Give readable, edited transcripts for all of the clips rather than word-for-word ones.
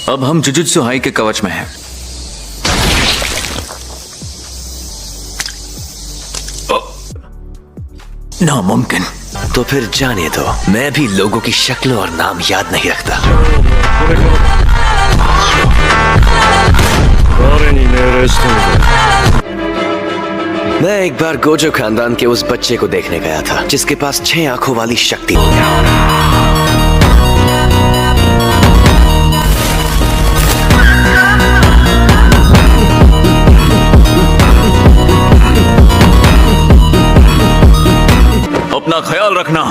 अब हम jujutsu high के कवच में हैं। नामुमकिन। तो फिर जाने दो, मैं भी लोगों की शक्ल और नाम याद नहीं रखता। मैं एक बार गोजो खानदान के उस बच्चे को देखने गया था जिसके पास 6 आंखों वाली शक्ति थी। अपना ख्याल रखना।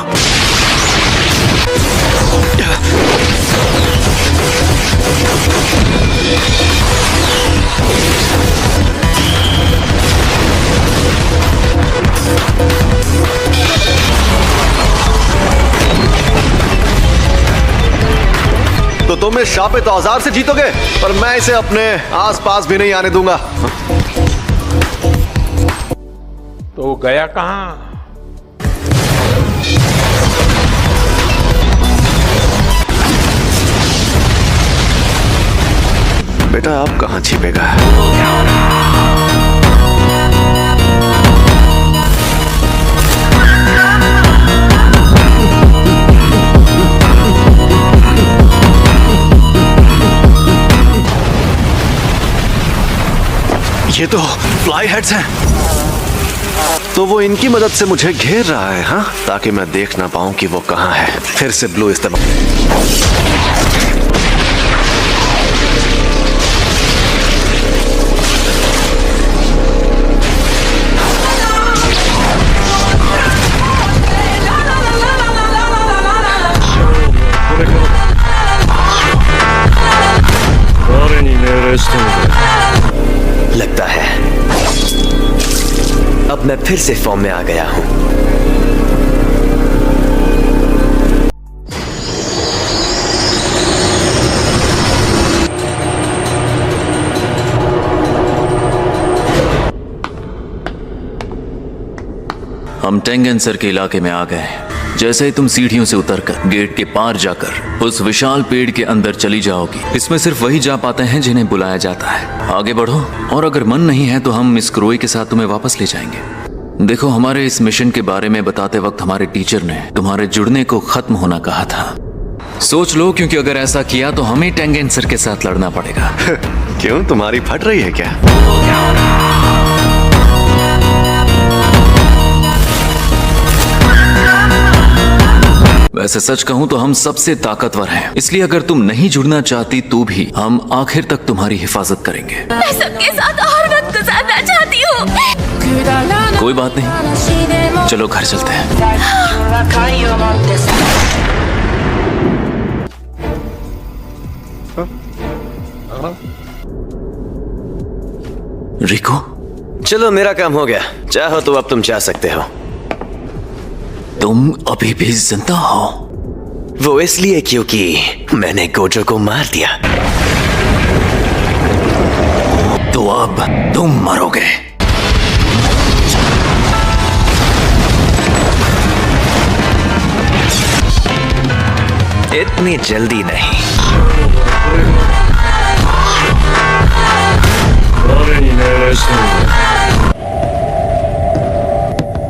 तो तुम इस शापित औजार से जीतोगे, पर मैं इसे अपने आसपास भी नहीं आने दूंगा। तो गया कहां? बेटा आप कहां छिपेगा? ये तो फ्लाई हेड्स हैं। तो वो इनकी मदद से मुझे घेर रहा है, हाँ? ताकि मैं देख ना पाऊं कि वो कहां है। फिर से ब्लू इस्तेमाल। लगता है अब मैं फिर से फॉर्म में आ गया हूं। हम टेंगन सर के इलाके में आ गए। जैसे ही तुम सीढ़ियों से उतरकर गेट के पार जाकर उस विशाल पेड़ के अंदर चली जाओगी, इसमें सिर्फ वही जा पाते हैं जिन्हें बुलाया जाता है। आगे बढ़ो, और अगर मन नहीं है तो हम मिस क्रोई के साथ तुम्हें वापस ले जाएंगे। देखो, हमारे इस मिशन के बारे में बताते वक्त हमारे टीचर ने तुम्हारे जुड़ने को खत्म होना कहा था। सोच लो, क्योंकि अगर ऐसा किया तो हमें टेंगन सर के साथ लड़ना पड़ेगा। क्यों, तुम्हारी फट रही है क्या? वैसे सच कहूं तो हम सबसे ताकतवर हैं, इसलिए अगर तुम नहीं जुड़ना चाहती तो भी हम आखिर तक तुम्हारी हिफाजत करेंगे। मैं सबके साथ और वक्त गुजारना चाहती हूँ। कोई बात नहीं, चलो घर चलते हैं। रिको, चलो मेरा काम हो गया। चाहो तो अब तुम जा सकते हो। तुम अभी भी जिंदा हो? वो इसलिए क्योंकि मैंने गोजो को मार दिया। तो अब तुम मरोगे। इतनी जल्दी नहीं।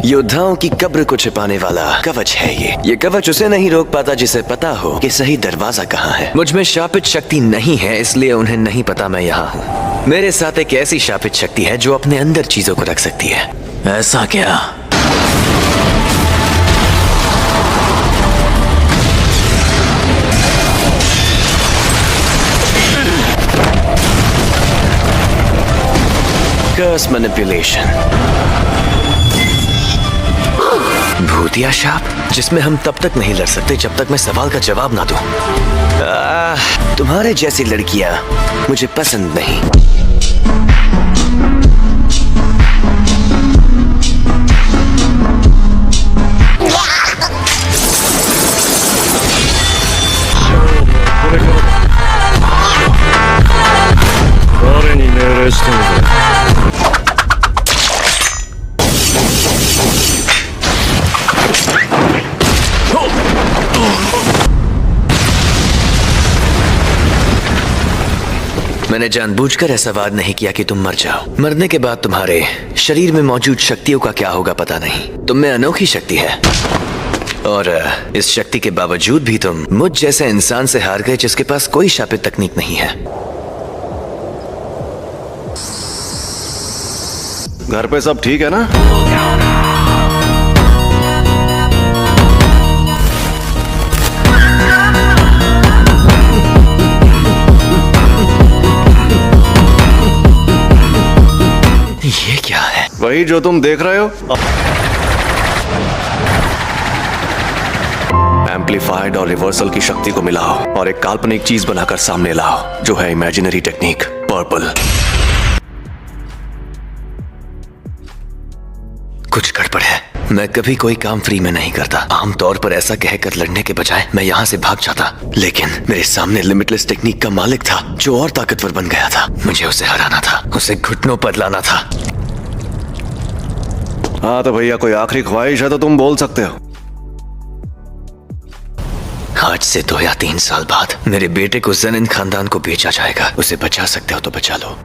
योद्धाओं की कब्र को छिपाने वाला कवच है ये कवच उसे नहीं रोक पाता जिसे पता हो कि सही दरवाजा कहाँ है। मुझ में शापित शक्ति नहीं है, इसलिए उन्हें नहीं पता मैं यहाँ हूँ। मेरे साथ एक ऐसी शापित शक्ति है जो अपने अंदर चीजों को रख सकती है। ऐसा क्या? कर्स मैनिपुलेशन, भूतिया शाप, जिसमें हम तब तक नहीं लड़ सकते जब तक मैं सवाल का जवाब ना दूं। तुम्हारे जैसी लड़कियां मुझे पसंद नहीं। मैंने जानबूझकर ऐसा वाद नहीं किया कि तुम मर जाओ। मरने के बाद तुम्हारे शरीर में मौजूद शक्तियों का क्या होगा पता नहीं। तुम में अनोखी शक्ति है और इस शक्ति के बावजूद भी तुम मुझ जैसे इंसान से हार गए जिसके पास कोई शापित तकनीक नहीं है। घर पे सब ठीक है ना? ये क्या है? वही जो तुम देख रहे हो, एम्पलीफाइड और रिवर्सल की शक्ति को मिलाओ और एक काल्पनिक चीज बनाकर सामने लाओ जो है इमेजिनरी टेक्निक पर्पल। कुछ गड़बड़ है। मैं कभी कोई काम फ्री में नहीं करता। आमतौर पर ऐसा कहकर लड़ने के बजाय मैं यहाँ से भाग जाता, लेकिन मेरे सामने लिमिटलेस टेक्निक का मालिक था जो और ताकतवर बन गया था। मुझे उसे हराना था, उसे घुटनों पर लाना था। हाँ तो भैया कोई आखिरी ख्वाहिश है तो तुम बोल सकते हो। आज से 2 या 3 साल बाद मेरे बेटे को जेनिन खानदान को बेचा जाएगा। उसे बचा सकते हो तो बचा लो।